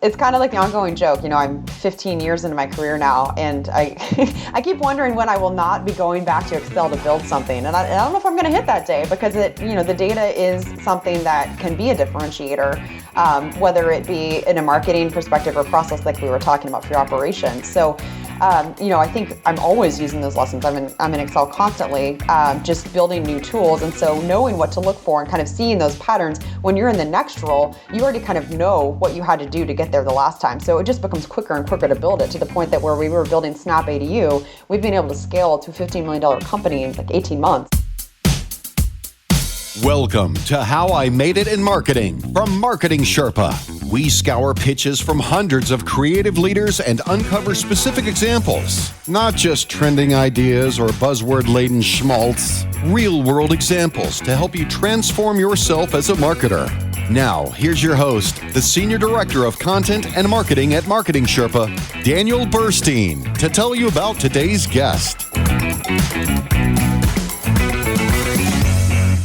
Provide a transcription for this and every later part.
It's kind of like the ongoing joke. I'm 15 years into my career now, and I I keep wondering when I will not be going back to Excel to build something. And I don't know if I'm going to hit that day, because the data is something that can be a differentiator, whether it be in a marketing perspective or process like we were talking about for your operations. So, I think I'm always using those lessons. I'm in Excel constantly, just building new tools. And so knowing what to look for and kind of seeing those patterns, when you're in the next role, you already kind of know what you had to do to get there the last time. So it just becomes quicker and quicker to build it, to the point that where we were building Snap ADU, we've been able to scale to a $15 million company in like 18 months. Welcome to How I Made It in Marketing from Marketing Sherpa. We scour pitches from hundreds of creative leaders and uncover specific examples, not just trending ideas or buzzword-laden schmaltz, real-world examples to help you transform yourself as a marketer. Now, here's your host, the Senior Director of Content and Marketing at Marketing Sherpa, Daniel Burstein, to tell you about today's guest.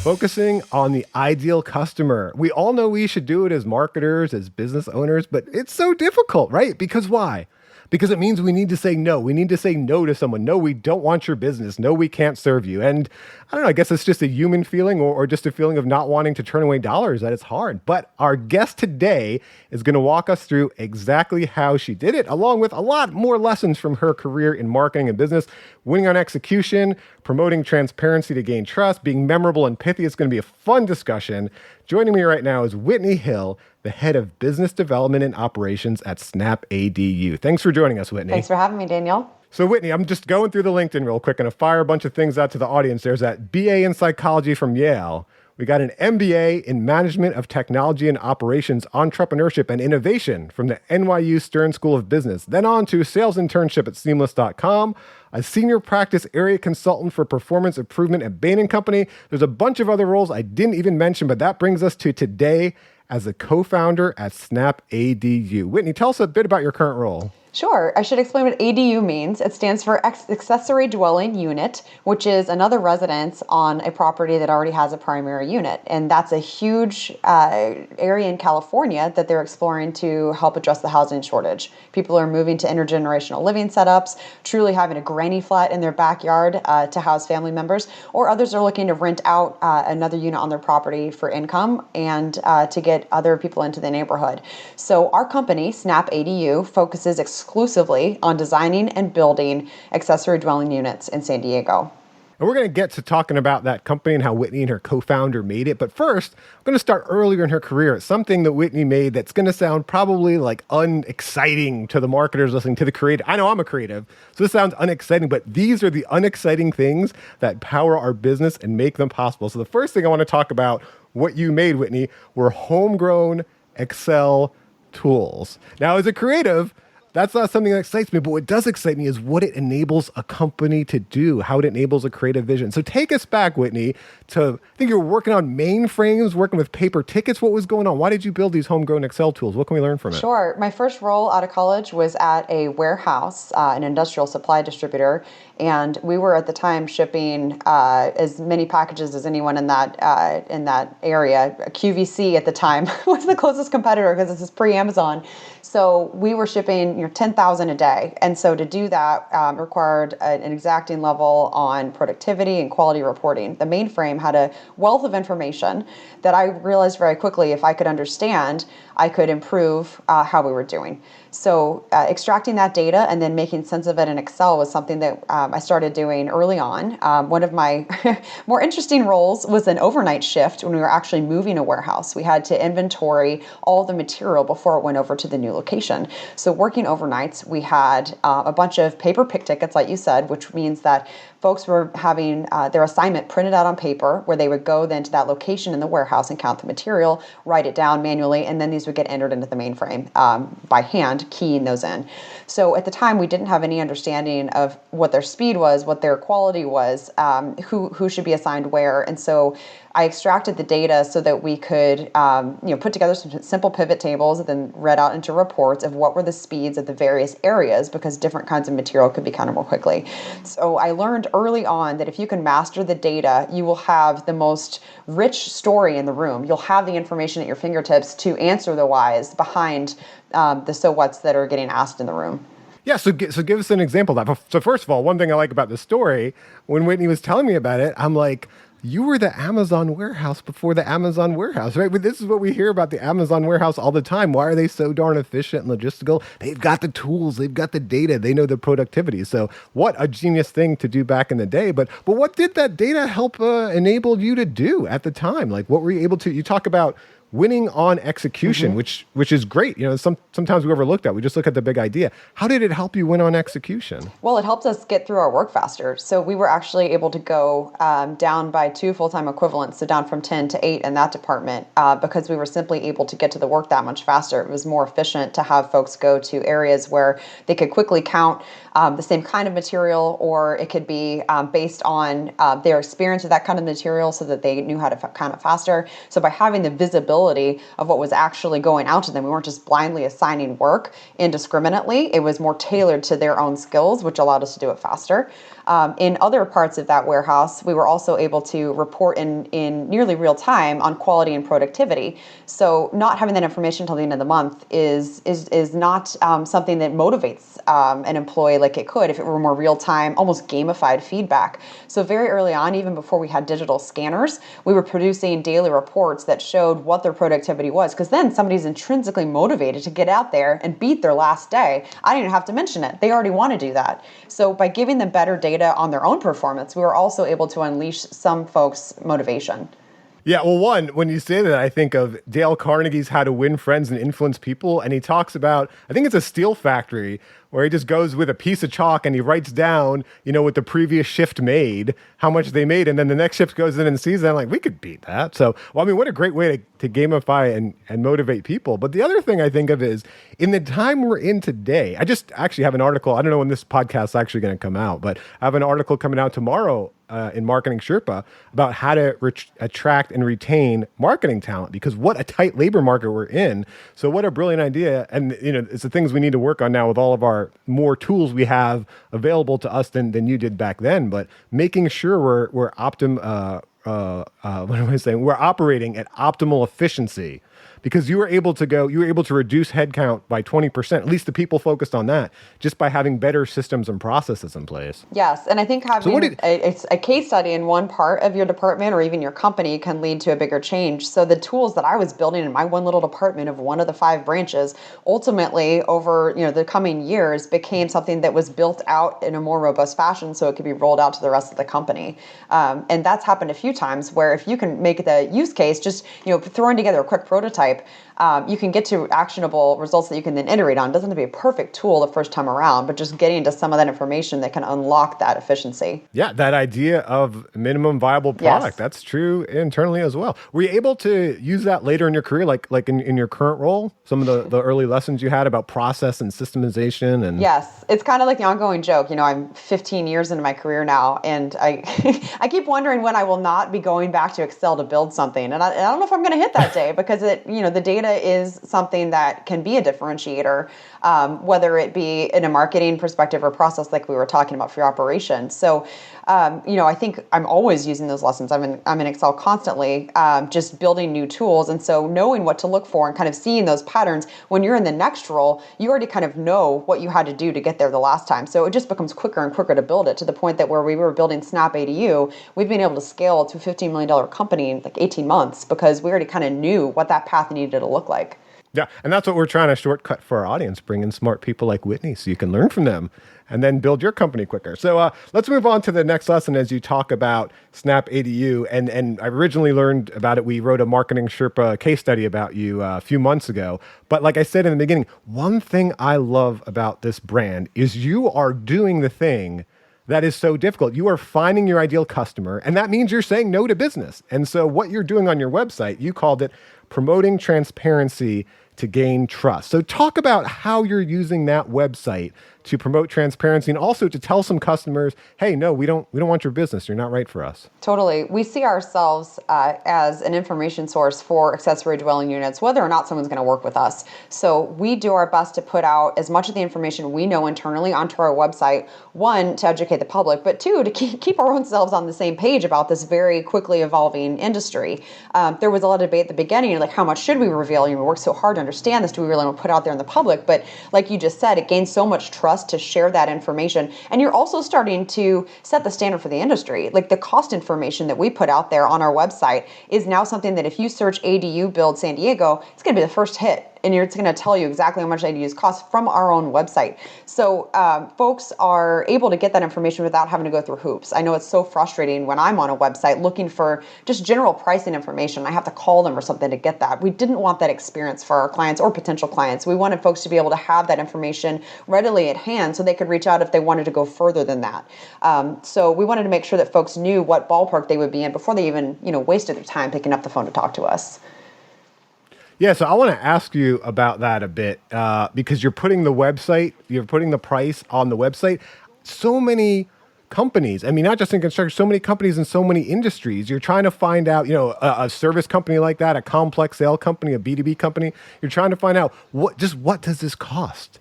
Focusing on the ideal customer. We all know we should do it as marketers, as business owners, but it's so difficult, right? Because why? Because it means we need to say no. We need to say no to someone. No, we don't want your business. No, we can't serve you. And I don't know, I guess it's just a human feeling or just a feeling of not wanting to turn away dollars, that it's hard. But our guest today is going to walk us through exactly how she did it, along with a lot more lessons from her career in marketing and business, winning on execution, promoting transparency to gain trust, being memorable and pithy. It's going to be a fun discussion. Joining me right now is Whitney Hill, the head of business development and operations at Snap ADU. Thanks for joining us, Whitney. Thanks for having me, Daniel. So Whitney, I'm just going through the LinkedIn real quick and I fire a bunch of things out to the audience. There's that BA in psychology from Yale. We got an MBA in management of technology and operations, entrepreneurship and innovation from the NYU Stern School of Business. Then on to sales internship at seamless.com, a senior practice area consultant for performance improvement at Bain & Company. There's a bunch of other roles I didn't even mention, but that brings us to today as a co-founder at Snap ADU. Whitney, tell us a bit about your current role. Sure. I should explain what ADU means. It stands for accessory dwelling unit, which is another residence on a property that already has a primary unit. And that's a huge area in California that they're exploring to help address the housing shortage. People are moving to intergenerational living setups, truly having a granny flat in their backyard to house family members, or others are looking to rent out another unit on their property for income and to get other people into the neighborhood. So our company, Snap ADU, focuses exclusively on designing and building accessory dwelling units in San Diego. And we're going to get to talking about that company and how Whitney and her co-founder made it. But first, I'm going to start earlier in her career. It's something that Whitney made that's going to sound probably like unexciting to the marketers listening, to the creative. I know I'm a creative, so this sounds unexciting, but these are the unexciting things that power our business and make them possible. So the first thing I want to talk about, what you made, Whitney, were homegrown Excel tools. Now, as a creative, that's not something that excites me, but what does excite me is what it enables a company to do, how it enables a creative vision. So take us back, Whitney, to, I think you were working on mainframes, working with paper tickets. What was going on? Why did you build these homegrown Excel tools? What can we learn from it? Sure. My first role out of college was at a warehouse, an industrial supply distributor. And we were at the time shipping as many packages as anyone in that area. QVC at the time was the closest competitor because this is pre-Amazon. So we were shipping 10,000 a day. And so to do that required an exacting level on productivity and quality reporting. The mainframe had a wealth of information that I realized very quickly if I could understand, I could improve how we were doing. So extracting that data and then making sense of it in Excel was something that I started doing early on. One of my more interesting roles was an overnight shift when we were actually moving a warehouse. We had to inventory all the material before it went over to the new location. So working overnights, we had a bunch of paper pick tickets, like you said, which means that folks were having their assignment printed out on paper where they would go then to that location in the warehouse and count the material, write it down manually, and then these would get entered into the mainframe by hand, keying those in. So at the time, we didn't have any understanding of what their speed was, what their quality was, who should be assigned where. And so I extracted the data so that we could put together some simple pivot tables and then read out into reports of what were the speeds of the various areas, because different kinds of material could be counted more quickly. So I learned early on that if you can master the data, you will have the most rich story in the room. You'll have the information at your fingertips to answer the whys behind the so whats that are getting asked in the room. Yeah, so give us an example of that. So first of all, one thing I like about the story, when Whitney was telling me about it, I'm like, you were the Amazon warehouse before the Amazon warehouse, right? But this is what we hear about the Amazon warehouse all the time. Why are they so darn efficient and logistical? They've got the tools, they've got the data, they know the productivity. So what a genius thing to do back in the day. But what did that data help enable you to do at the time? Like, what were you able to? You talk about winning on execution, which is great. Sometimes we overlook that. We just look at the big idea. How did it help you win on execution? Well, it helped us get through our work faster. So we were actually able to go down by 2 full-time equivalents, so down from 10 to 8 in that department, because we were simply able to get to the work that much faster. It was more efficient to have folks go to areas where they could quickly count the same kind of material, or it could be based on their experience with that kind of material so that they knew how to count it faster. So by having the visibility of what was actually going out to them, we weren't just blindly assigning work indiscriminately. It was more tailored to their own skills, which allowed us to do it faster. In other parts of that warehouse, we were also able to report in nearly real time on quality and productivity. So not having that information until the end of the month is not something that motivates an employee like it could if it were more real time, almost gamified feedback. So very early on, even before we had digital scanners, we were producing daily reports that showed what their productivity was, because then somebody's intrinsically motivated to get out there and beat their last day. I didn't even have to mention it. They already want to do that. So by giving them better data on their own performance, we were also able to unleash some folks' motivation. Yeah, well, one, when you say that, I think of Dale Carnegie's How to Win Friends and Influence People. And he talks about, I think it's a steel factory, where he just goes with a piece of chalk and he writes down, what the previous shift made, how much they made. And then the next shift goes in and sees that. I'm like, we could beat that. So, what a great way to gamify and motivate people. But the other thing I think of is, in the time we're in today, I just actually have an article. I don't know when this podcast is actually going to come out, but I have an article coming out tomorrow in Marketing Sherpa about how to attract and retain marketing talent, because what a tight labor market we're in. So what a brilliant idea. And, it's the things we need to work on now with all of our more tools we have available to us than you did back then. But making sure we're We're operating at optimal efficiency, because you were able to reduce headcount by 20%, at least the people focused on that, just by having better systems and processes in place. Yes, and I think having a case study in one part of your department or even your company can lead to a bigger change. So the tools that I was building in my one little department of one of the 5 branches, ultimately over the coming years became something that was built out in a more robust fashion so it could be rolled out to the rest of the company. And that's happened a few times, where if you can make the use case, just throwing together a quick prototype, you can get to actionable results that you can then iterate on. It doesn't have to be a perfect tool the first time around, but just getting into some of that information that can unlock that efficiency. Yeah, that idea of minimum viable product, yes. That's true internally as well. Were you able to use that later in your career, like in your current role? Some of the early lessons you had about process and systemization? And yes, it's kind of like the ongoing joke. I'm 15 years into my career now, and I I keep wondering when I will not be going back to Excel to build something. And I don't know if I'm going to hit that day, because the data is something that can be a differentiator, whether it be in a marketing perspective or process like we were talking about for your operation. So, I think I'm always using those lessons. I'm in Excel constantly, just building new tools. And so knowing what to look for and kind of seeing those patterns, when you're in the next role, you already kind of know what you had to do to get there the last time. So it just becomes quicker and quicker to build it, to the point that where we were building Snap ADU, we've been able to scale to a $15 million company in like 18 months because we already kind of knew what that path needed to look like. Yeah, and that's what we're trying to shortcut for our audience, bring in smart people like Whitney so you can learn from them and then build your company quicker. So let's move on to the next lesson as you talk about Snap ADU. And I originally learned about it. We wrote a Marketing Sherpa case study about you a few months ago. But like I said in the beginning, one thing I love about this brand is you are doing the thing that is so difficult. You are finding your ideal customer, and that means you're saying no to business. And so what you're doing on your website, you called it promoting transparency to gain trust. So talk about how you're using that website to promote transparency and also to tell some customers, hey, no, we don't want your business. You're not right for us. Totally. We see ourselves as an information source for accessory dwelling units, whether or not someone's going to work with us. So we do our best to put out as much of the information we know internally onto our website, one, to educate the public, but two, to keep our own selves on the same page about this very quickly evolving industry. There was a lot of debate at the beginning, like how much should we reveal? We worked so hard to understand this. Do we really want to put out there in the public? But like you just said, it gains so much trust to share that information. And you're also starting to set the standard for the industry. Like the cost information that we put out there on our website is now something that if you search ADU build San Diego, it's going to be the first hit. And it's going to tell you exactly how much ADUs cost from our own website. So folks are able to get that information without having to go through hoops. I know it's so frustrating when I'm on a website looking for just general pricing information. I have to call them or something to get that. We didn't want that experience for our clients or potential clients. We wanted folks to be able to have that information readily at hand so they could reach out if they wanted to go further than that. So we wanted to make sure that folks knew what ballpark they would be in before they even wasted their time picking up the phone to talk to us. Yeah, so I want to ask you about that a bit because you're putting the price on the website. So many companies, I mean, not just in construction, so many companies in so many industries, you're trying to find out, a service company like that, a complex sale company, a B2B company, you're trying to find out what does this cost?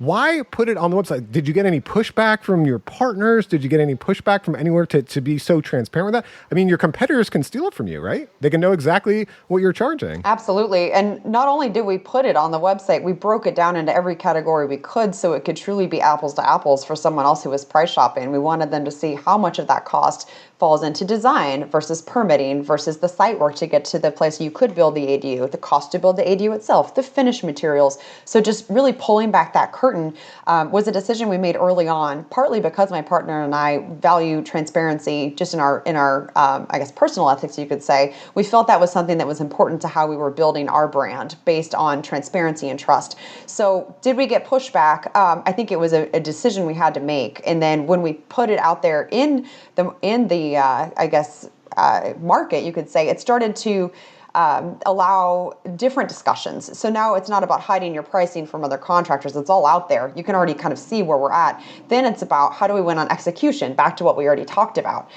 Why put it on the website? Did you get any pushback from your partners? Did you get any pushback from anywhere to be so transparent with that? I mean, your competitors can steal it from you, right? They can know exactly what you're charging. Absolutely. And not only did we put it on the website, we broke it down into every category we could so it could truly be apples to apples for someone else who was price shopping. We wanted them to see how much of that cost falls into design versus permitting versus the site work to get to the place you could build the ADU, the cost to build the ADU itself, the finished materials. So just really pulling back that curtain was a decision we made early on, partly because my partner and I value transparency just in our I guess personal ethics, you could say. We felt that was something that was important to how we were building our brand based on transparency and trust. So did we get pushback? I think it was a decision we had to make. And then when we put it out there in the market, you could say, it started to allow different discussions. So now it's not about hiding your pricing from other contractors. It's all out there. You can already kind of see where we're at. Then it's about how do we win on execution, back to what we already talked about.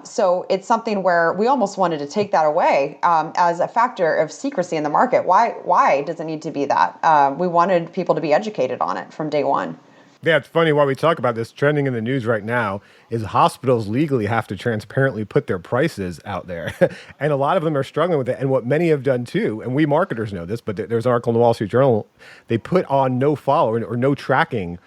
So it's something where we almost wanted to take that away as a factor of secrecy in the market. Why does it need to be that? We wanted people to be educated on it from day one. Yeah, it's funny why we talk about this. Trending in the news right now is hospitals legally have to transparently put their prices out there. And a lot of them are struggling with it. And what many have done too, and we marketers know this, but there's an article in the Wall Street Journal, they put on no follow or no tracking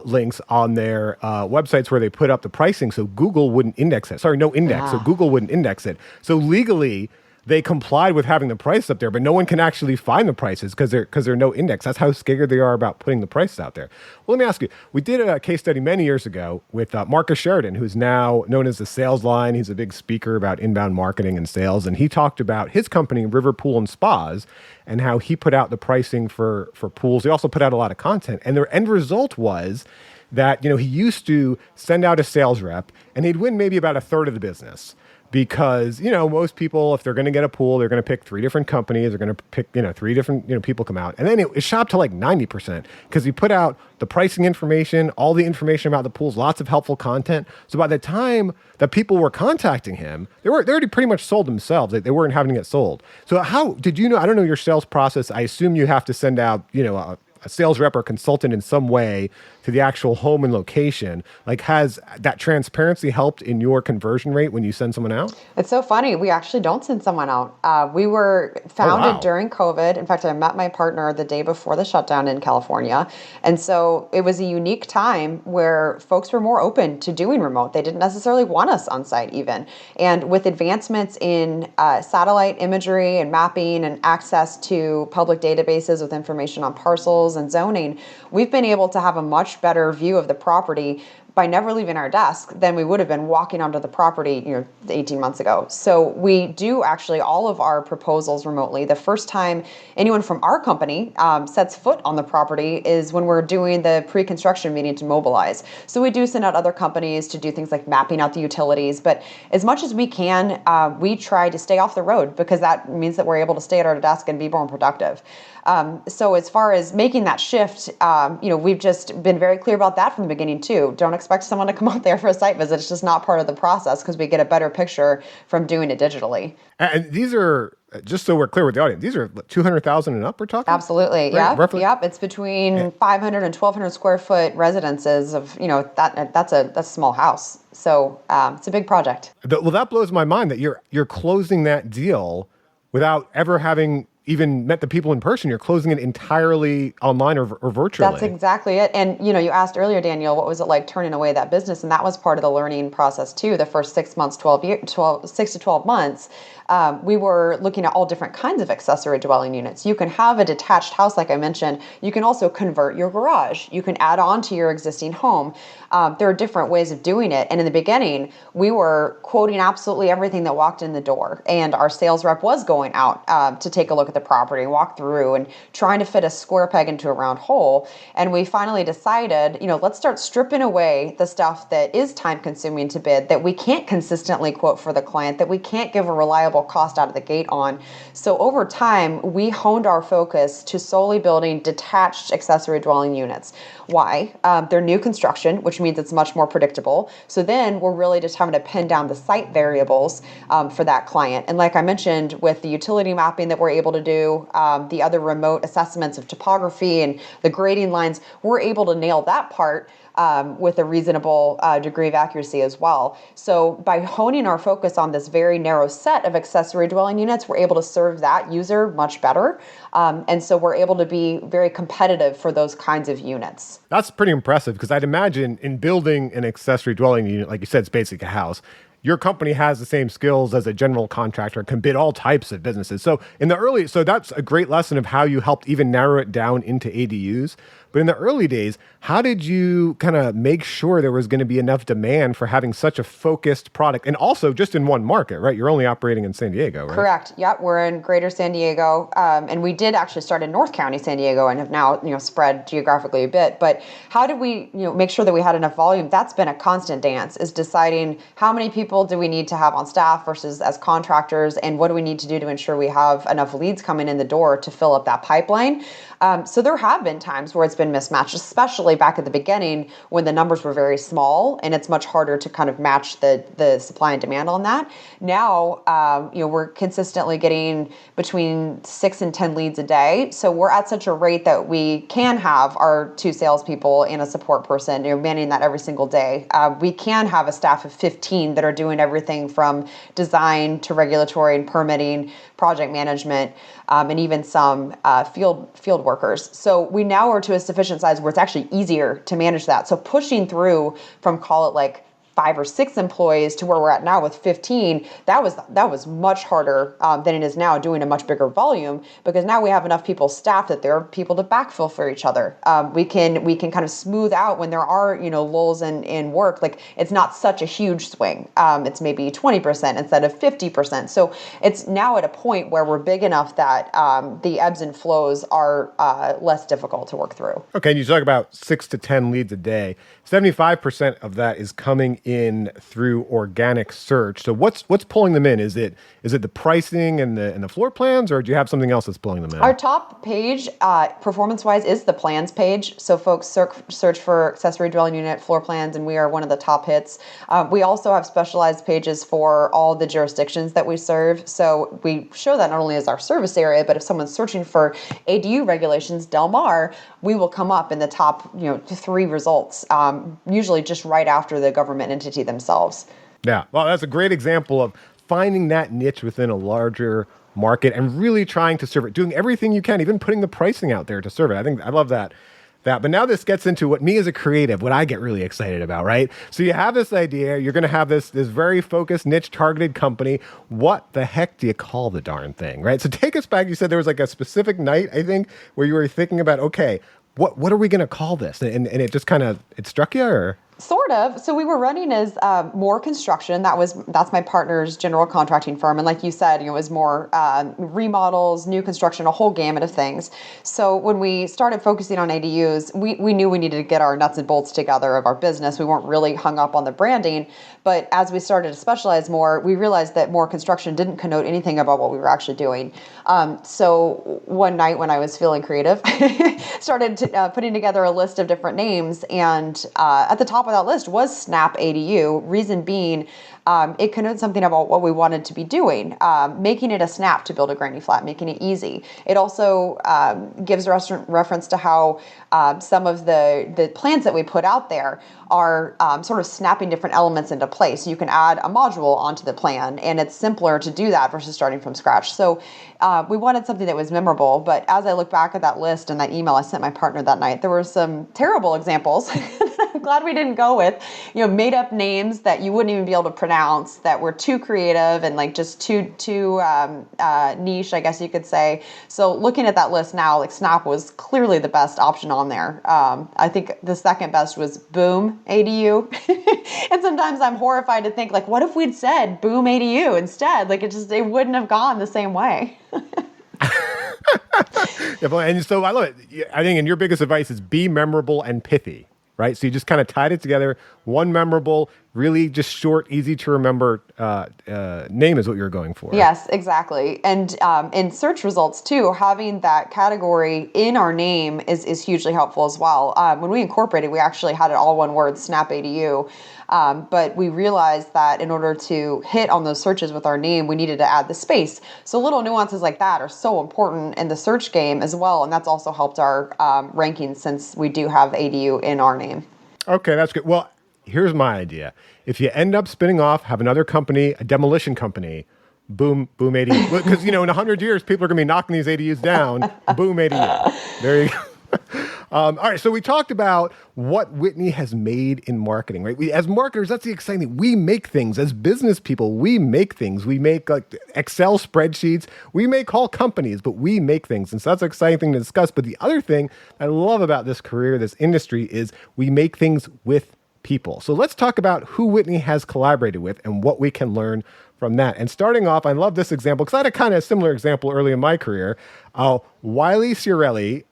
links on their websites where they put up the pricing so Google wouldn't index it. Sorry, no index. So Google wouldn't index it. So legally, they complied with having the price up there, but no one can actually find the prices because they're no index. That's how scared they are about putting the prices out there. Well, let me ask you, we did a case study many years ago with Marcus Sheridan, who's now known as the Sales Line. He's a big speaker about inbound marketing and sales. And he talked about his company, River Pool and Spas, and how he put out the pricing for pools. He also put out a lot of content. And their end result was that, he used to send out a sales rep and he'd win maybe about a third of the business. Because, most people, if they're going to get a pool, they're going to pick 3 different companies. They're going to pick, 3 different, people come out. And then it shot to like 90% because he put out the pricing information, all the information about the pools, lots of helpful content. So by the time that people were contacting him, they already pretty much sold themselves. They weren't having it sold. So how did you know? I don't know your sales process. I assume you have to send out, a sales rep or consultant in some way to the actual home and location. Like, has that transparency helped in your conversion rate when you send someone out? It's so funny. We actually don't send someone out. We were founded during COVID. In fact, I met my partner the day before the shutdown in California. And so it was a unique time where folks were more open to doing remote. They didn't necessarily want us on site even. And with advancements in satellite imagery and mapping and access to public databases with information on parcels and zoning, we've been able to have a much better view of the property by never leaving our desk than we would have been walking onto the property, 18 months ago. So we do actually all of our proposals remotely. The first time anyone from our company sets foot on the property is when we're doing the pre-construction meeting to mobilize. So we do send out other companies to do things like mapping out the utilities, but as much as we can, we try to stay off the road because that means that we're able to stay at our desk and be more productive. So as far as making that shift, we've just been very clear about that from the beginning too. Don't expect someone to come out there for a site visit. It's just not part of the process because we get a better picture from doing it digitally. And these are, just so we're clear with the audience, these are 200,000 and up we're talking? Absolutely. Right, Yeah. roughly? Yep. It's between 500 and 1,200 square foot residences of, that's a small house. So it's a big project. Well, that blows my mind that you're closing that deal without ever having even met the people in person. You're closing it entirely online or virtually. That's exactly it. And, you asked earlier, Daniel, what was it like turning away that business? And that was part of the learning process too. The first 6 months, 6 to 12 months, we were looking at all different kinds of accessory dwelling units. You can have a detached house, like I mentioned. You can also convert your garage. You can add on to your existing home. There are different ways of doing it. And in the beginning, we were quoting absolutely everything that walked in the door. And our sales rep was going out to take a look at the property, walk through, and trying to fit a square peg into a round hole. And we finally decided, let's start stripping away the stuff that is time consuming to bid, that we can't consistently quote for the client, that we can't give a reliable cost out of the gate on. So over time, we honed our focus to solely building detached accessory dwelling units. Why? They're new construction, which means it's much more predictable. So then we're really just having to pin down the site variables for that client. And like I mentioned, with the utility mapping that we're able to do, the other remote assessments of topography and the grading lines, we're able to nail that part with a reasonable degree of accuracy as well. So by honing our focus on this very narrow set of accessory dwelling units, we're able to serve that user much better. And so we're able to be very competitive for those kinds of units. That's pretty impressive because I'd imagine in building an accessory dwelling unit, like you said, it's basically a house. Your company has the same skills as a general contractor, can bid all types of businesses. So that's a great lesson of how you helped even narrow it down into ADUs. But in the early days, how did you kind of make sure there was going to be enough demand for having such a focused product? And also just in one market, right? You're only operating in San Diego, right? Correct. Yep. We're in greater San Diego. And we did actually start in North County, San Diego, and have now, spread geographically a bit. But how did we, make sure that we had enough volume? That's been a constant dance, is deciding how many people do we need to have on staff versus as contractors, and what do we need to do to ensure we have enough leads coming in the door to fill up that pipeline. So there have been times where it's been mismatched, especially back at the beginning when the numbers were very small, and it's much harder to kind of match the supply and demand on that. Now, we're consistently getting between 6 and 10 leads a day. So we're at such a rate that we can have our 2 salespeople and a support person, manning that every single day. We can have a staff of 15 that are doing everything from design to regulatory and permitting, project management, and even some field workers. So we now are to a sufficient size where it's actually easier to manage that. So pushing through from, call it like 5 or 6 employees to where we're at now with 15, that was much harder than it is now doing a much bigger volume, because now we have enough people staffed that there are people to backfill for each other. We can kind of smooth out when there are lulls in work. Like, it's not such a huge swing. It's maybe 20% instead of 50%. So it's now at a point where we're big enough that the ebbs and flows are less difficult to work through. Okay, and you talk about 6 to 10 leads a day. 75% of that is coming in through organic search. So what's pulling them in? Is it the pricing and the floor plans, or do you have something else that's pulling them in? Our top page, performance-wise, is the plans page. So folks search for accessory dwelling unit floor plans, and we are one of the top hits. We also have specialized pages for all the jurisdictions that we serve. So we show that not only as our service area, but if someone's searching for ADU regulations, Del Mar, we will come up in the top 3 results, usually just right after the government entity themselves. Yeah, well, that's a great example of finding that niche within a larger market and really trying to serve it, doing everything you can, even putting the pricing out there to serve it. I love that. But now this gets into what me as a creative, what I get really excited about, right? So you have this idea, you're going to have this very focused, niche targeted company. What the heck do you call the darn thing, right? So take us back. You said there was like a specific night, I think, where you were thinking about, okay, what are we going to call this? And it just kind of, it struck you, or? Sort of. So we were running as more construction. That's my partner's general contracting firm, and like you said, it was more remodels, new construction, a whole gamut of things. So when we started focusing on ADUs, we knew we needed to get our nuts and bolts together of our business. We weren't really hung up on the branding, but as we started to specialize more, we realized that more construction didn't connote anything about what we were actually doing. So one night when I was feeling creative, started putting together a list of different names, and at the top of that list was Snap ADU. Reason being, it connotes something about what we wanted to be doing, making it a snap to build a granny flat, making it easy. It also gives reference to how some of the plans that we put out there are sort of snapping different elements into place. You can add a module onto the plan, and it's simpler to do that versus starting from scratch. So we wanted something that was memorable, but as I look back at that list and that email I sent my partner that night, there were some terrible examples. I'm glad we didn't go with, made up names that you wouldn't even be able to pronounce, that were too creative and like just too niche, I guess you could say. So looking at that list now, like Snap was clearly the best option on there. I think the second best was Boom ADU. And sometimes I'm horrified to think, like, what if we'd said Boom ADU instead? Like it wouldn't have gone the same way. Yeah, and so I love it. I think, and your biggest advice is be memorable and pithy, right? So you just kind of tied it together. One memorable, really just short, easy to remember name is what you're going for. Yes, exactly. And in search results too, having that category in our name is hugely helpful as well. When we incorporated, we actually had it all one word, Snap ADU. But we realized that in order to hit on those searches with our name, we needed to add the space. So little nuances like that are so important in the search game as well. And that's also helped our rankings, since we do have ADU in our name. Okay, that's good. Well, here's my idea. If you end up spinning off, have another company, a demolition company, Boom ADU. Because, in 100 years, people are going to be knocking these ADUs down. Boom ADU. There you go. All right, so we talked about what Whitney has made in marketing, right? As marketers, that's the exciting thing. We make things. As business people, we make things. We make like Excel spreadsheets. We make whole companies, but we make things. And so that's an exciting thing to discuss. But the other thing I love about this career, this industry, is we make things with people. So let's talk about who Whitney has collaborated with and what we can learn from that. And starting off, I love this example because I had a kind of similar example early in my career. Wiley Ciarelli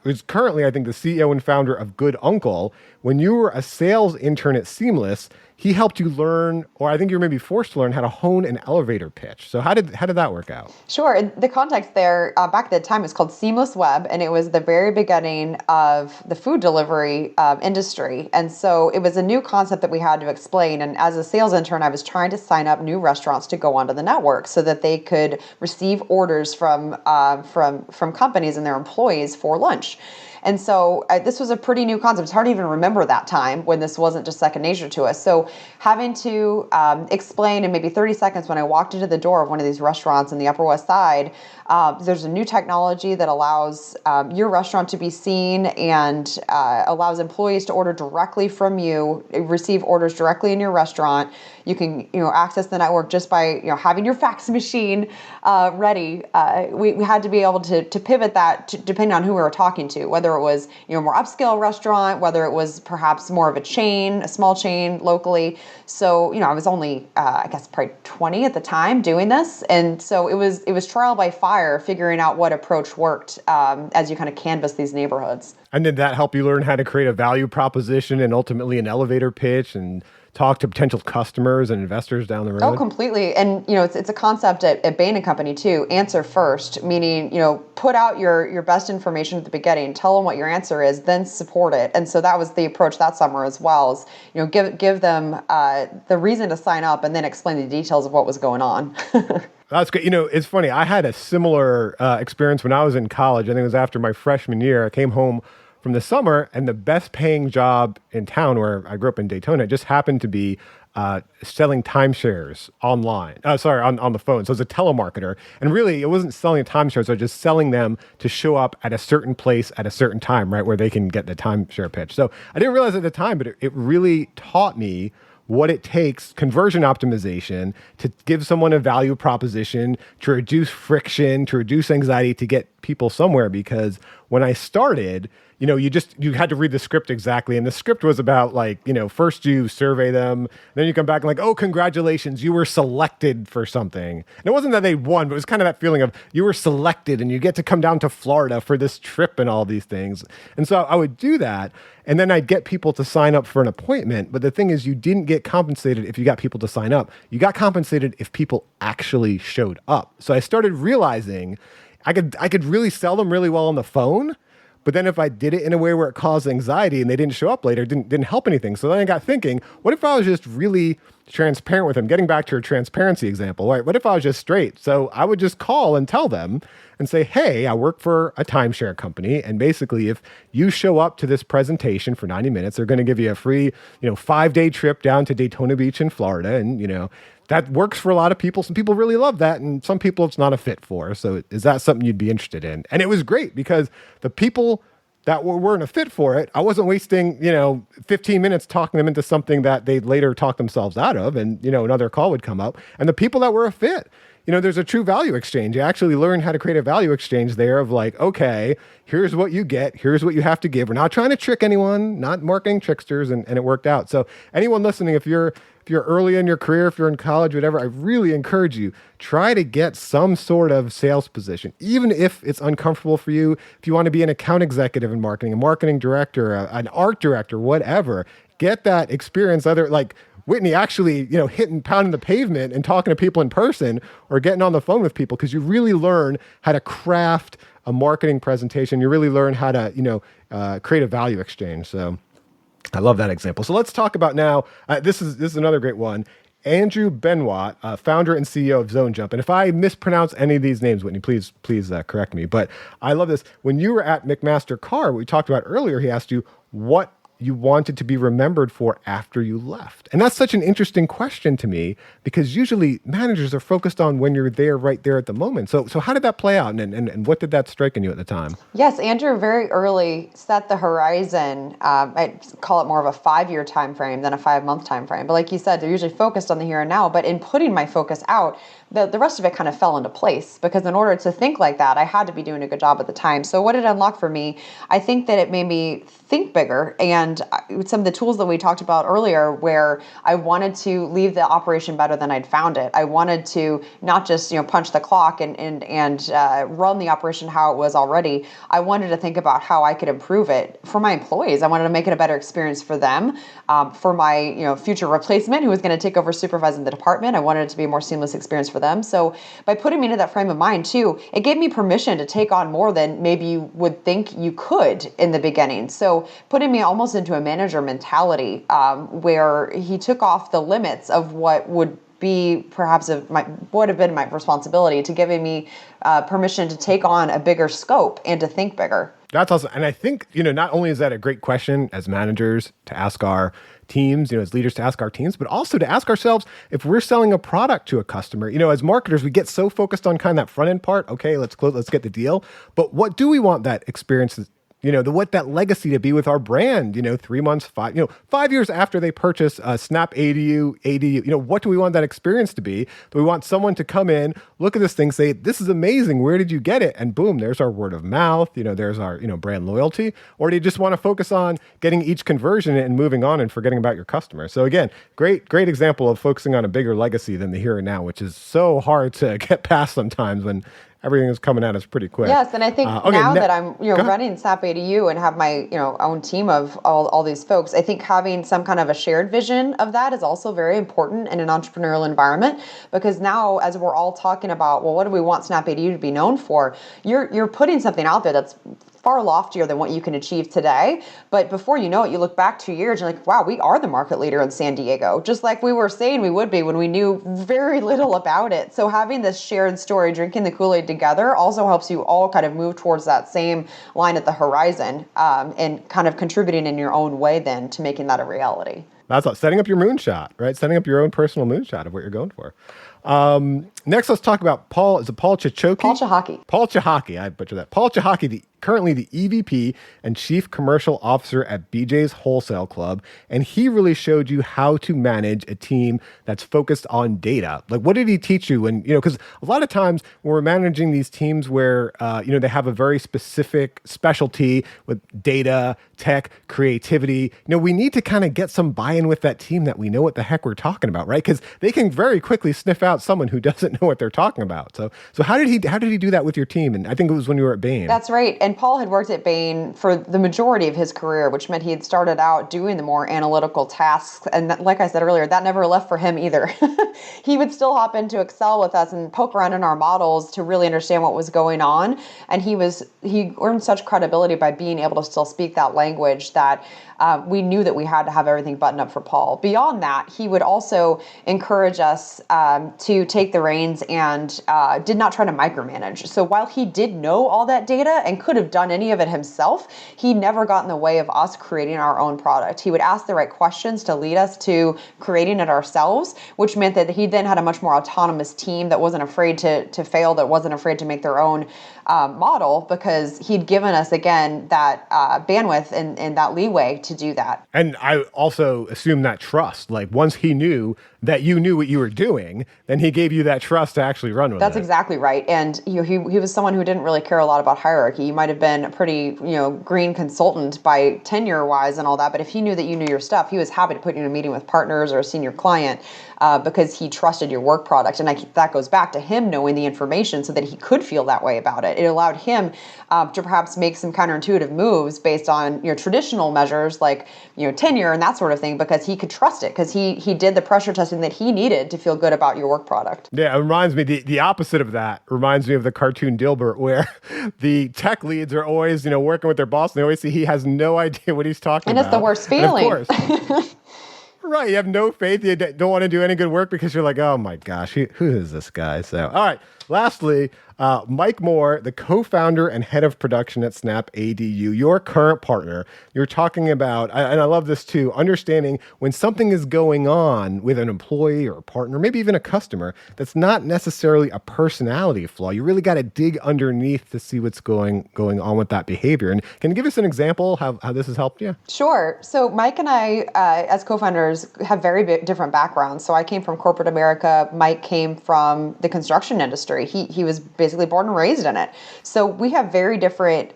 is currently, I think, the CEO and founder of Good Uncle. When you were a sales intern at Seamless, he helped you learn, or I think you were maybe forced to learn, how to hone an elevator pitch. So how did that work out? Sure. The context there, back at the time, was called Seamless Web, and it was the very beginning of the food delivery industry. And so it was a new concept that we had to explain. And as a sales intern, I was trying to sign up new restaurants to go onto the network so that they could receive orders from companies and their employees for lunch. And so this was a pretty new concept. It's hard to even remember that time when this wasn't just second nature to us. So having to explain in maybe 30 seconds when I walked into the door of one of these restaurants in the Upper West Side, there's a new technology that allows your restaurant to be seen and allows employees to order directly from you, receive orders directly in your restaurant. You can access the network just by having your fax machine ready. We had to be able to pivot that depending on who we were talking to, whether it was a more upscale restaurant, whether it was perhaps more of a small chain locally. So I was only I guess probably 20 at the time doing this, and so it was trial by fire figuring out what approach worked as you kind of canvass these neighborhoods. And did that help you learn how to create a value proposition and ultimately an elevator pitch and talk to potential customers and investors down the road? Oh, completely. And, it's a concept at Bain & Company too. Answer first, meaning, put out your best information at the beginning, tell them what your answer is, then support it. And so that was the approach that summer as well, is, give them the reason to sign up and then explain the details of what was going on. That's good. It's funny. I had a similar experience when I was in college. I think it was after my freshman year. I came home from the summer, and the best paying job in town, where I grew up in Daytona, just happened to be selling timeshares online. On the phone. So as a telemarketer, and really it wasn't selling timeshares, I was just selling them to show up at a certain place at a certain time, right, where they can get the timeshare pitch. So I didn't realize at the time, but it really taught me what it takes, conversion optimization, to give someone a value proposition, to reduce friction, to reduce anxiety, to get people somewhere, because when I started, you had to read the script exactly. And the script was about like, first you survey them, then you come back and like, oh, congratulations, you were selected for something. And it wasn't that they won, but it was kind of that feeling of you were selected and you get to come down to Florida for this trip and all these things. And so I would do that. And then I'd get people to sign up for an appointment. But the thing is, you didn't get compensated if you got people to sign up. You got compensated if people actually showed up. So I started realizing I could really sell them really well on the phone. But then if I did it in a way where it caused anxiety and they didn't show up later, didn't help anything. So then I got thinking, what if I was just really transparent with them? Getting back to your transparency example, right? What if I was just straight? So I would just call and tell them and say, hey, I work for a timeshare company. And basically, if you show up to this presentation for 90 minutes, they're going to give you a free, 5-day trip down to Daytona Beach in Florida. And, that works for a lot of people. Some people really love that, and some people it's not a fit for. So is that something you'd be interested in? And it was great because the people that weren't a fit for it, I wasn't wasting, 15 minutes talking them into something that they'd later talk themselves out of, and, another call would come up. And the people that were a fit, there's a true value exchange. You actually learn how to create a value exchange there of like, okay, here's what you get. Here's what you have to give. We're not trying to trick anyone, not marketing tricksters, and it worked out. So anyone listening, if you're early in your career, if you're in college, whatever, I really encourage you, try to get some sort of sales position, even if it's uncomfortable for you. If you want to be an account executive in marketing, a marketing director, an art director, whatever, get that experience, either like Whitney actually, hitting, pounding the pavement and talking to people in person, or getting on the phone with people, because you really learn how to craft a marketing presentation. You really learn how to, create a value exchange. So I love that example. So let's talk about now, this is another great one. Andrew Benoit, founder and CEO of Zone Jump. And if I mispronounce any of these names, Whitney, please correct me. But I love this. When you were at McMaster Carr, we talked about earlier, he asked you what you wanted to be remembered for after you left. And that's such an interesting question to me, because usually managers are focused on when you're there, right there at the moment. So how did that play out, and what did that strike in you at the time? Yes, Andrew very early set the horizon. I call it more of a 5-year time frame than a 5-month time frame. But like you said, they're usually focused on the here and now. But in putting my focus out, the rest of it kind of fell into place, because in order to think like that, I had to be doing a good job at the time. So what did it unlock for me? I think that it made me think bigger, and some of the tools that we talked about earlier, where I wanted to leave the operation better than I'd found it. I wanted to not just punch the clock and run the operation how it was already. I wanted to think about how I could improve it for my employees. I wanted to make it a better experience for them, for my future replacement who was going to take over supervising the department. I wanted it to be a more seamless experience for them. So by putting me into that frame of mind too, it gave me permission to take on more than maybe you would think you could in the beginning. So putting me almost into a manager mentality, where he took off the limits of what would be perhaps would have been my responsibility, to giving me permission to take on a bigger scope and to think bigger. That's awesome. And I think, not only is that a great question as managers to ask our teams, as leaders to ask our teams, but also to ask ourselves, if we're selling a product to a customer, as marketers, we get so focused on kind of that front end part. Okay, let's get the deal. But what do we want that experience, what that legacy to be with our brand, 3 months, 5 years after they purchase a Snap ADU, what do we want that experience to be? Do we want someone to come in, look at this thing, say, this is amazing, where did you get it? And boom, there's our word of mouth, there's our, brand loyalty. Or do you just want to focus on getting each conversion and moving on and forgetting about your customer? So again, great example of focusing on a bigger legacy than the here and now, which is so hard to get past sometimes when everything is coming at us pretty quick. Yes, and I think that I'm running Snap ADU and have my own team of all these folks, I think having some kind of a shared vision of that is also very important in an entrepreneurial environment, because now as we're all talking about, well, what do we want Snap ADU to be known for? You're putting something out there that's far loftier than what you can achieve today. But before you know it, you look back 2 years, you're like, wow, we are the market leader in San Diego, just like we were saying we would be when we knew very little about it. So having this shared story, drinking the Kool-Aid together, also helps you all kind of move towards that same line at the horizon, and kind of contributing in your own way then to making that a reality. That's setting up your moonshot, right? Setting up your own personal moonshot of what you're going for. Next, let's talk about Paul. Is it Paul Chahaki? Paul Chahaki. Paul Chahaki. I butchered that. Paul Chahaki, currently the EVP and Chief Commercial Officer at BJ's Wholesale Club. And he really showed you how to manage a team that's focused on data. Like, what did he teach you? And, because a lot of times when we're managing these teams where, they have a very specific specialty with data, tech, creativity, we need to kind of get some buy-in with that team that we know what the heck we're talking about, right? Because they can very quickly sniff out someone who doesn't know what they're talking about. So how did he do that with your team? And I think it was when you were at Bain. That's right. And Paul had worked at Bain for the majority of his career, which meant he had started out doing the more analytical tasks. And like I said earlier, that never left for him either. He would still hop into Excel with us and poke around in our models to really understand what was going on. And he earned such credibility by being able to still speak that language that we knew that we had to have everything buttoned up for Paul. Beyond that, he would also encourage us to take the reins and did not try to micromanage. So while he did know all that data and could have done any of it himself, he never got in the way of us creating our own product. He would ask the right questions to lead us to creating it ourselves, which meant that he then had a much more autonomous team that wasn't afraid to fail, that wasn't afraid to make their own model, because he'd given us, again, that bandwidth and that leeway to do that. And I also assume that trust, like once he knew that you knew what you were doing, then he gave you that trust to actually run with it. That's exactly right. And he was someone who didn't really care a lot about hierarchy. You might have been a pretty green consultant by tenure wise and all that, but if he knew that you knew your stuff, he was happy to put you in a meeting with partners or a senior client because he trusted your work product. And that goes back to him knowing the information so that he could feel that way about it. It allowed him to perhaps make some counterintuitive moves based on traditional measures like tenure and that sort of thing, because he could trust it, because he did the pressure testing that he needed to feel good about your work product. Yeah, it reminds me, the opposite of that reminds me of the cartoon Dilbert, where the tech leads are always working with their boss, and they always see he has no idea what he's talking about. And it's the worst feeling. And of course. Right, you have no faith, you don't want to do any good work because you're like, oh my gosh, who is this guy? So, all right, lastly, Mike Moore, the co-founder and head of production at Snap ADU, your current partner. You're talking about, and I love this too, understanding when something is going on with an employee or a partner, maybe even a customer, that's not necessarily a personality flaw. You really got to dig underneath to see what's going on with that behavior. And can you give us an example how this has helped you? Sure. So Mike and I, as co-founders, have very different backgrounds. So I came from corporate America. Mike came from the construction industry. He was basically born and raised in it. So we have very different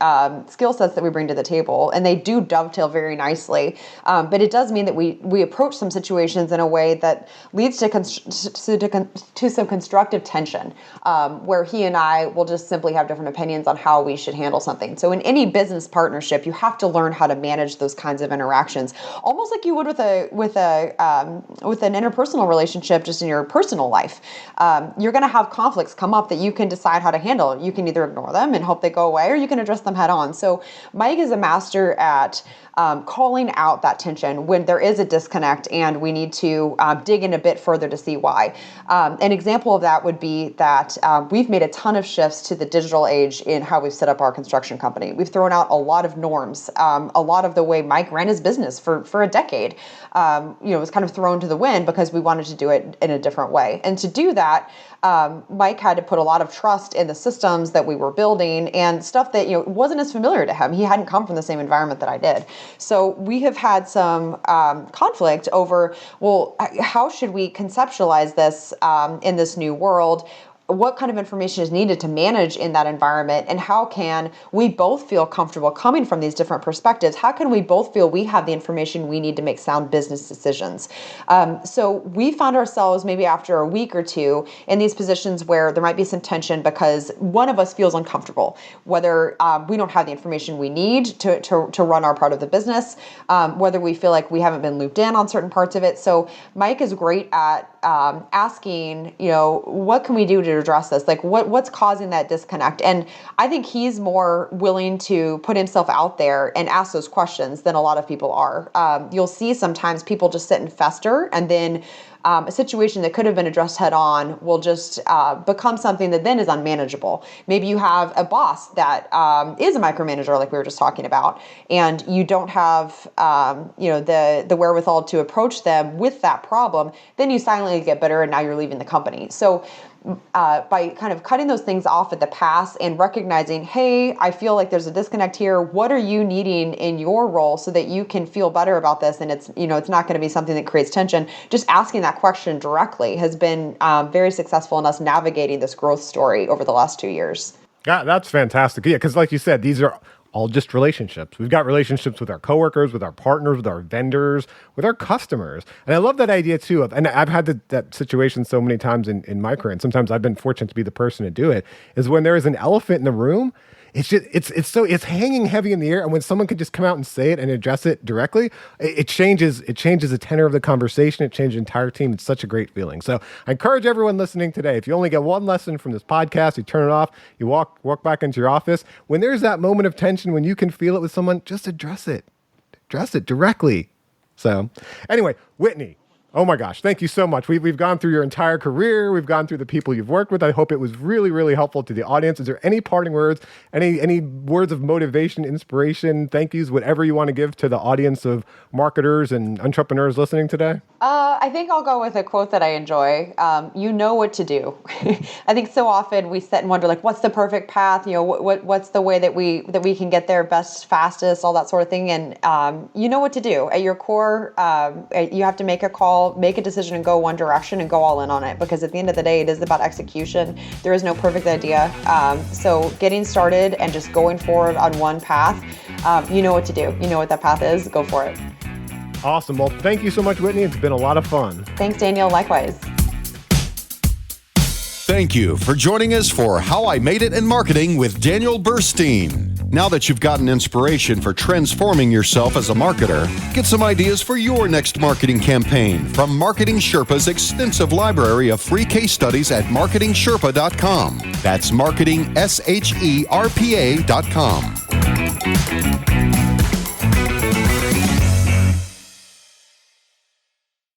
skill sets that we bring to the table, and they do dovetail very nicely. But it does mean that we approach some situations in a way that leads to some constructive tension, where he and I will just simply have different opinions on how we should handle something. So in any business partnership, you have to learn how to manage those kinds of interactions, almost like you would with an interpersonal relationship, just in your personal life. You're going to have conflicts come up that you can decide how to handle. You can either ignore them and hope they go away, or you can address them head on. So Mike is a master at calling out that tension when there is a disconnect and we need to dig in a bit further to see why. An example of that would be that we've made a ton of shifts to the digital age in how we've set up our construction company. We've thrown out a lot of norms. A lot of the way Mike ran his business for a decade, was kind of thrown to the wind because we wanted to do it in a different way. And to do that, Mike had to put a lot of trust in the systems that we were building and stuff that wasn't as familiar to him. He hadn't come from the same environment that I did. So we have had some conflict over, well, how should we conceptualize this in this new world? What kind of information is needed to manage in that environment, and how can we both feel comfortable coming from these different perspectives? How can we both feel we have the information we need to make sound business decisions? So we found ourselves maybe after a week or two in these positions where there might be some tension because one of us feels uncomfortable, whether we don't have the information we need to run our part of the business, whether we feel like we haven't been looped in on certain parts of it. So Mike is great at asking, what can we do to address this? Like what's causing that disconnect? And I think he's more willing to put himself out there and ask those questions than a lot of people are. You'll see sometimes people just sit and fester, and then a situation that could have been addressed head on will just become something that then is unmanageable. Maybe you have a boss that is a micromanager, like we were just talking about, and you don't have the wherewithal to approach them with that problem. Then you silently get bitter, and now you're leaving the company. So by kind of cutting those things off at the pass and recognizing, hey, I feel like there's a disconnect here. What are you needing in your role so that you can feel better about this? And it's not going to be something that creates tension. Just asking that question directly has been very successful in us navigating this growth story over the last 2 years. Yeah, that's fantastic. Yeah, because like you said, these are all just relationships. We've got relationships with our coworkers, with our partners, with our vendors, with our customers. And I love that idea too and I've had that situation so many times in my career, and sometimes I've been fortunate to be the person to do it, is when there is an elephant in the room. It's just it's hanging heavy in the air, and when someone could just come out and say it and address it directly, it changes the tenor of the conversation. It changes the entire team. It's such a great feeling. So I encourage everyone listening today, if you only get one lesson from this podcast, you turn it off, you walk back into your office. When there's that moment of tension, when you can feel it with someone, just address it directly. So anyway, Whitney, oh my gosh, thank you so much. We've gone through your entire career. We've gone through the people you've worked with. I hope it was really, really helpful to the audience. Is there any parting words, any words of motivation, inspiration, thank yous, whatever you want to give to the audience of marketers and entrepreneurs listening today? I think I'll go with a quote that I enjoy. You know what to do. I think so often we sit and wonder, like, what's the perfect path? What's the way that we can get there best, fastest, all that sort of thing. And you know what to do. At your core, you have to make a call, make a decision, and go one direction and go all in on it. Because at the end of the day, it is about execution. There is no perfect idea. So getting started and just going forward on one path, you know what to do. You know what that path is. Go for it. Awesome. Well, thank you so much, Whitney. It's been a lot of fun. Thanks, Daniel. Likewise. Thank you for joining us for How I Made It in Marketing with Daniel Burstein. Now that you've gotten inspiration for transforming yourself as a marketer, get some ideas for your next marketing campaign from Marketing Sherpa's extensive library of free case studies at marketingsherpa.com. That's marketing, SHERPA.com.